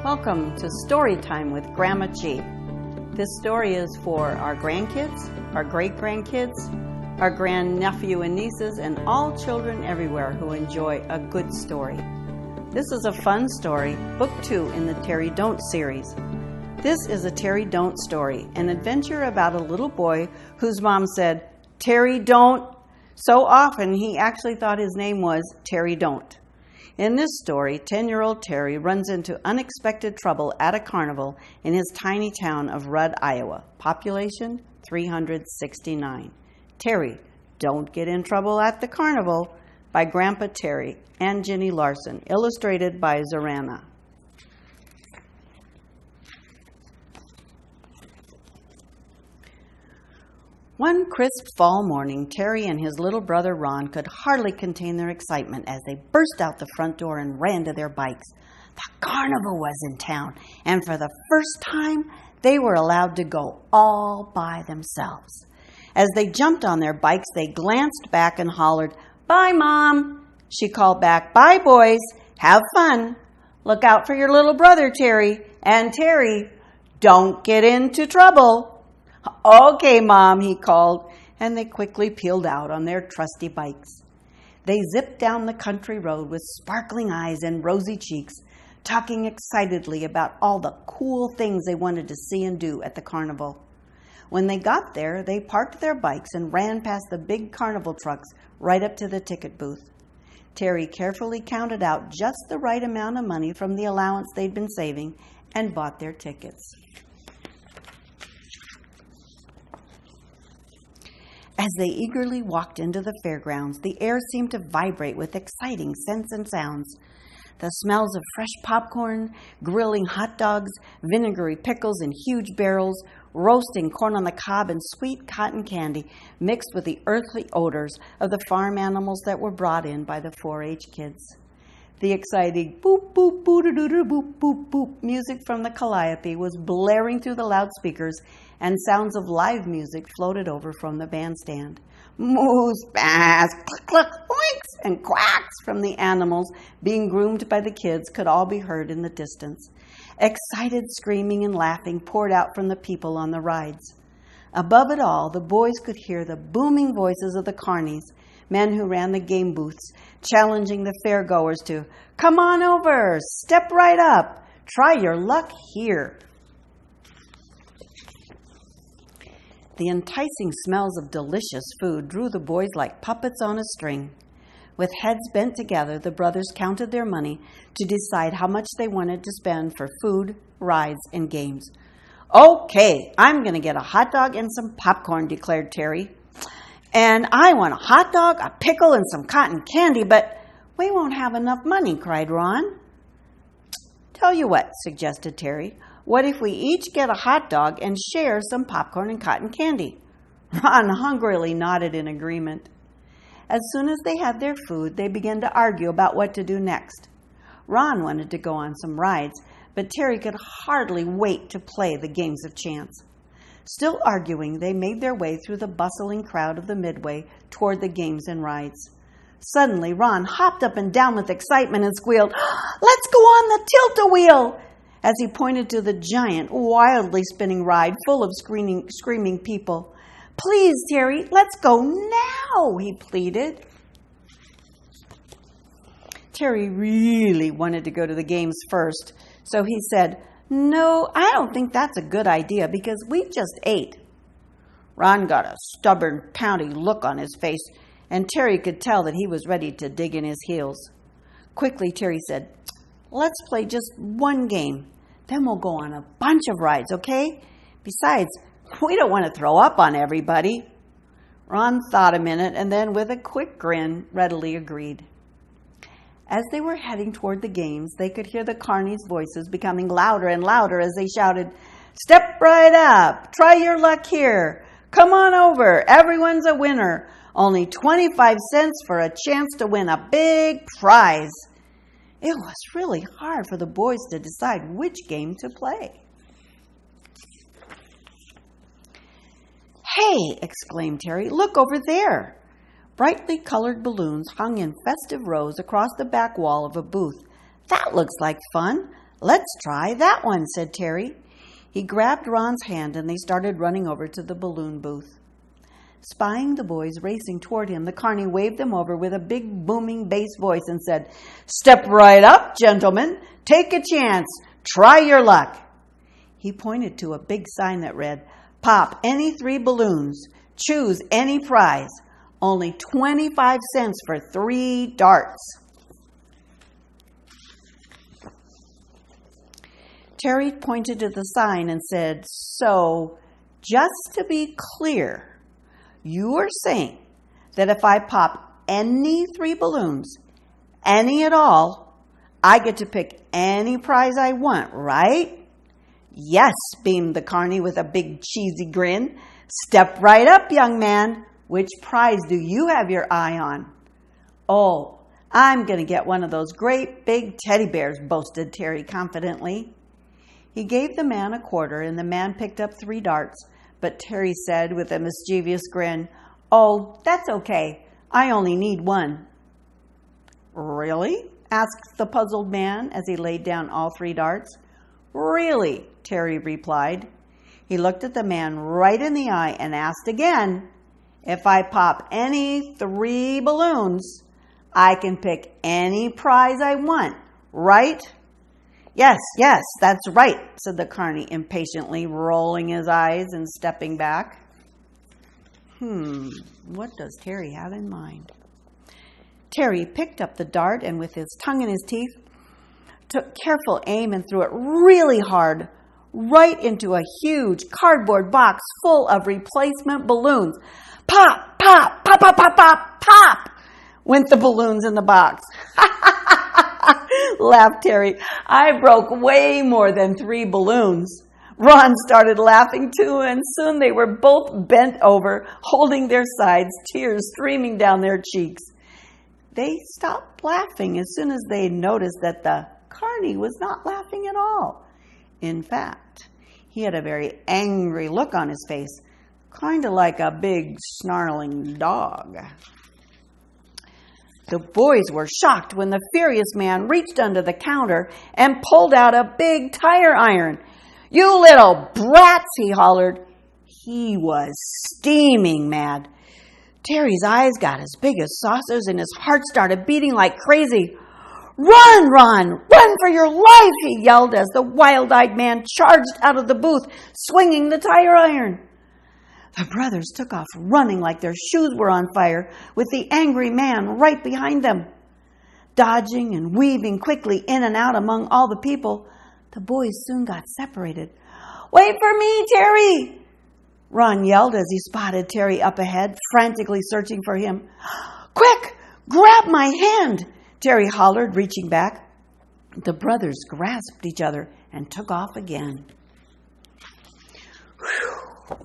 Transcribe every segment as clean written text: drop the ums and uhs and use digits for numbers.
Welcome to Story Time with Grandma G. This story is for our grandkids, our great-grandkids, our grandnephew and nieces, and all children everywhere who enjoy a good story. This is a fun story, book 2 in the Terry Don't series. This is a Terry Don't story, an adventure about a little boy whose mom said, "Terry Don't," so often he actually thought his name was Terry Don't. In this story, 10-year-old Terry runs into unexpected trouble at a carnival in his tiny town of Rudd, Iowa. Population 369. Terry, Don't Get in Trouble at the Carnival by Grandpa Terry and Jenny Larson. Illustrated by Zorana. One crisp fall morning, Terry and his little brother Ron could hardly contain their excitement as they burst out the front door and ran to their bikes. The carnival was in town, and for the first time, they were allowed to go all by themselves. As they jumped on their bikes, they glanced back and hollered, "Bye, Mom!" She called back, "Bye, boys! Have fun! Look out for your little brother, Terry! And Terry, don't get into trouble!" "Okay, Mom," he called, and they quickly peeled out on their trusty bikes. They zipped down the country road with sparkling eyes and rosy cheeks, talking excitedly about all the cool things they wanted to see and do at the carnival. When they got there, they parked their bikes and ran past the big carnival trucks right up to the ticket booth. Terry carefully counted out just the right amount of money from the allowance they'd been saving and bought their tickets. As they eagerly walked into the fairgrounds, the air seemed to vibrate with exciting scents and sounds. The smells of fresh popcorn, grilling hot dogs, vinegary pickles in huge barrels, roasting corn on the cob, and sweet cotton candy mixed with the earthly odors of the farm animals that were brought in by the 4-H kids. The exciting boop, boop, boo-doo-doo-doo, boop, boop, boop music from the calliope was blaring through the loudspeakers, and sounds of live music floated over from the bandstand. Moose, bass, cluck, cluck, oinks, and quacks from the animals being groomed by the kids could all be heard in the distance. Excited screaming and laughing poured out from the people on the rides. Above it all, the boys could hear the booming voices of the carnies, men who ran the game booths, challenging the fairgoers to, "Come on over, step right up, try your luck here." The enticing smells of delicious food drew the boys like puppets on a string. With heads bent together, the brothers counted their money to decide how much they wanted to spend for food, rides, and games. "Okay, I'm going to get a hot dog and some popcorn," declared Terry. "And I want a hot dog, a pickle, and some cotton candy, but we won't have enough money," cried Ron. "Tell you what," suggested Terry. "What if we each get a hot dog and share some popcorn and cotton candy?" Ron hungrily nodded in agreement. As soon as they had their food, they began to argue about what to do next. Ron wanted to go on some rides, but Terry could hardly wait to play the games of chance. Still arguing, they made their way through the bustling crowd of the midway toward the games and rides. Suddenly, Ron hopped up and down with excitement and squealed, "Let's go on the tilt-a-wheel!" as he pointed to the giant, wildly spinning ride full of screaming people. "Please, Terry, let's go now," he pleaded. Terry really wanted to go to the games first, so he said, "No, I don't think that's a good idea because we just ate." Ron got a stubborn, pouty look on his face, and Terry could tell that he was ready to dig in his heels. Quickly, Terry said, "Let's play just one game. Then we'll go on a bunch of rides, okay? Besides, we don't want to throw up on everybody." Ron thought a minute and then, with a quick grin, readily agreed. As they were heading toward the games, they could hear the carnies' voices becoming louder and louder as they shouted, "Step right up! Try your luck here! Come on over! Everyone's a winner! Only 25 cents for a chance to win a big prize!" It was really hard for the boys to decide which game to play. "Hey!" exclaimed Terry. "Look over there!" Brightly colored balloons hung in festive rows across the back wall of a booth. "That looks like fun. "Let's try that one," said Terry. He grabbed Ron's hand and they started running over to the balloon booth. Spying the boys racing toward him, the carny waved them over with a big booming bass voice and said, "Step right up, gentlemen. Take a chance. Try your luck." He pointed to a big sign that read, "Pop any 3 balloons. Choose any prize. Only 25 cents for 3 darts." Terry pointed to the sign and said, "So, just to be clear, you are saying that if I pop any 3 balloons, any at all, I get to pick any prize I want, right?" "Yes," beamed the carny with a big cheesy grin. "Step right up, young man. Which prize do you have your eye on?" "Oh, I'm going to get one of those great big teddy bears," boasted Terry confidently. He gave the man a quarter and the man picked up 3 darts. But Terry said with a mischievous grin, "Oh, that's okay. I only need 1. "Really?" asked the puzzled man as he laid down all 3 darts. "Really," Terry replied. He looked at the man right in the eye and asked again, "If I pop any 3 balloons, I can pick any prize I want, right?" Yes, that's right," said the carny impatiently, rolling his eyes and stepping back. What does Terry have in mind? Terry picked up the dart and with his tongue in his teeth, took careful aim and threw it really hard, right into a huge cardboard box full of replacement balloons. Pop, pop, pop, pop, pop, pop, pop, went the balloons in the box. Laughed Terry. "I broke way more than 3 balloons." Ron started laughing too, and soon they were both bent over, holding their sides, tears streaming down their cheeks. They stopped laughing as soon as they noticed that the carny was not laughing at all. In fact, he had a very angry look on his face, kind of like a big snarling dog. The boys were shocked when the furious man reached under the counter and pulled out a big tire iron. "You little brats," he hollered. He was steaming mad. Terry's eyes got as big as saucers and his heart started beating like crazy. "Run, Ron! Run for your life!" he yelled as the wild-eyed man charged out of the booth, swinging the tire iron. The brothers took off running like their shoes were on fire, with the angry man right behind them. Dodging and weaving quickly in and out among all the people, the boys soon got separated. "Wait for me, Terry!" Ron yelled as he spotted Terry up ahead, frantically searching for him. "Quick! Grab my hand!" Terry hollered, reaching back. The brothers grasped each other and took off again. Whew.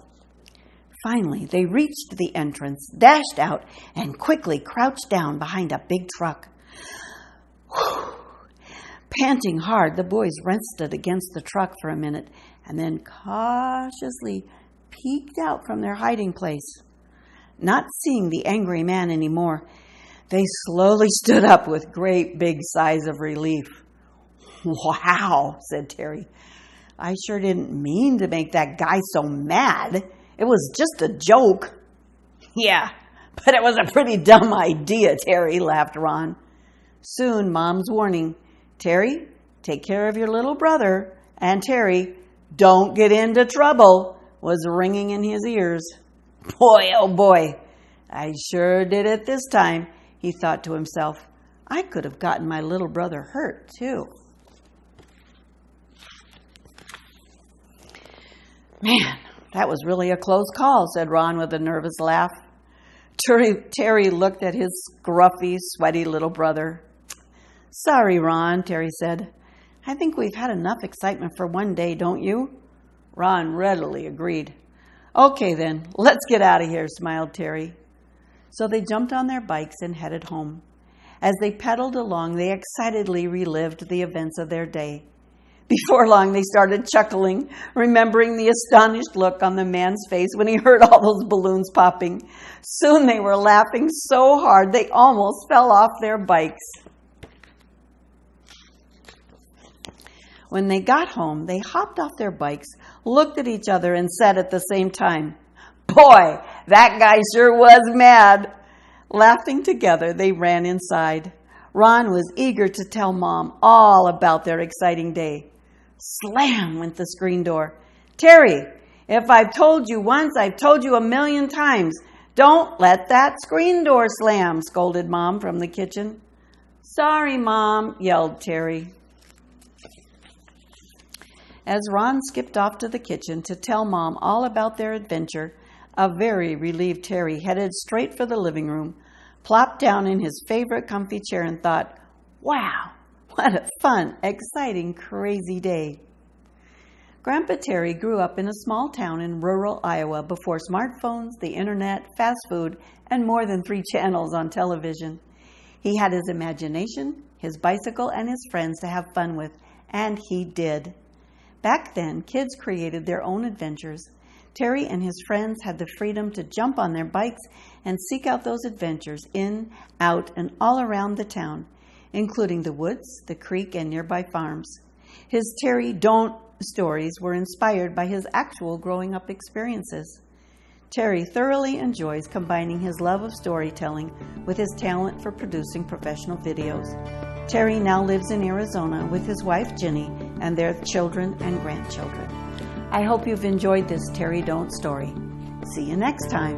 Finally, they reached the entrance, dashed out, and quickly crouched down behind a big truck. Whew. Panting hard, the boys rested against the truck for a minute and then cautiously peeked out from their hiding place. Not seeing the angry man anymore, they slowly stood up with great big sighs of relief. "Wow," said Terry. "I sure didn't mean to make that guy so mad. It was just a joke." "Yeah, but it was a pretty dumb idea, Terry," laughed Ron. Soon, Mom's warning, "Terry, take care of your little brother," and "Terry, don't get into trouble," was ringing in his ears. "Boy, oh boy, I sure did it this time," he thought to himself. "I could have gotten my little brother hurt, too." "Man, that was really a close call," said Ron with a nervous laugh. Terry looked at his scruffy, sweaty little brother. "Sorry, Ron," Terry said. "I think we've had enough excitement for one day, don't you?" Ron readily agreed. "Okay then, let's get out of here," smiled Terry. So they jumped on their bikes and headed home. As they pedaled along, they excitedly relived the events of their day. Before long, they started chuckling, remembering the astonished look on the man's face when he heard all those balloons popping. Soon they were laughing so hard they almost fell off their bikes. When they got home, they hopped off their bikes, looked at each other, and said at the same time, "Boy, that guy sure was mad." Laughing together, they ran inside. Ron was eager to tell Mom all about their exciting day. Slam went the screen door. "Terry, if I've told you once, I've told you 1,000,000 times. Don't let that screen door slam," scolded Mom from the kitchen. "Sorry, Mom," yelled Terry. As Ron skipped off to the kitchen to tell Mom all about their adventure, a very relieved Terry headed straight for the living room, plopped down in his favorite comfy chair, and thought, "Wow, what a fun, exciting, crazy day." Grandpa Terry grew up in a small town in rural Iowa before smartphones, the internet, fast food, and more than 3 channels on television. He had his imagination, his bicycle, and his friends to have fun with, and he did. Back then, kids created their own adventures. Terry and his friends had the freedom to jump on their bikes and seek out those adventures in, out, and all around the town, including the woods, the creek, and nearby farms. His Terry Don't stories were inspired by his actual growing up experiences. Terry thoroughly enjoys combining his love of storytelling with his talent for producing professional videos. Terry now lives in Arizona with his wife Ginny and their children and grandchildren. I hope you've enjoyed this Terry Don't story. See you next time.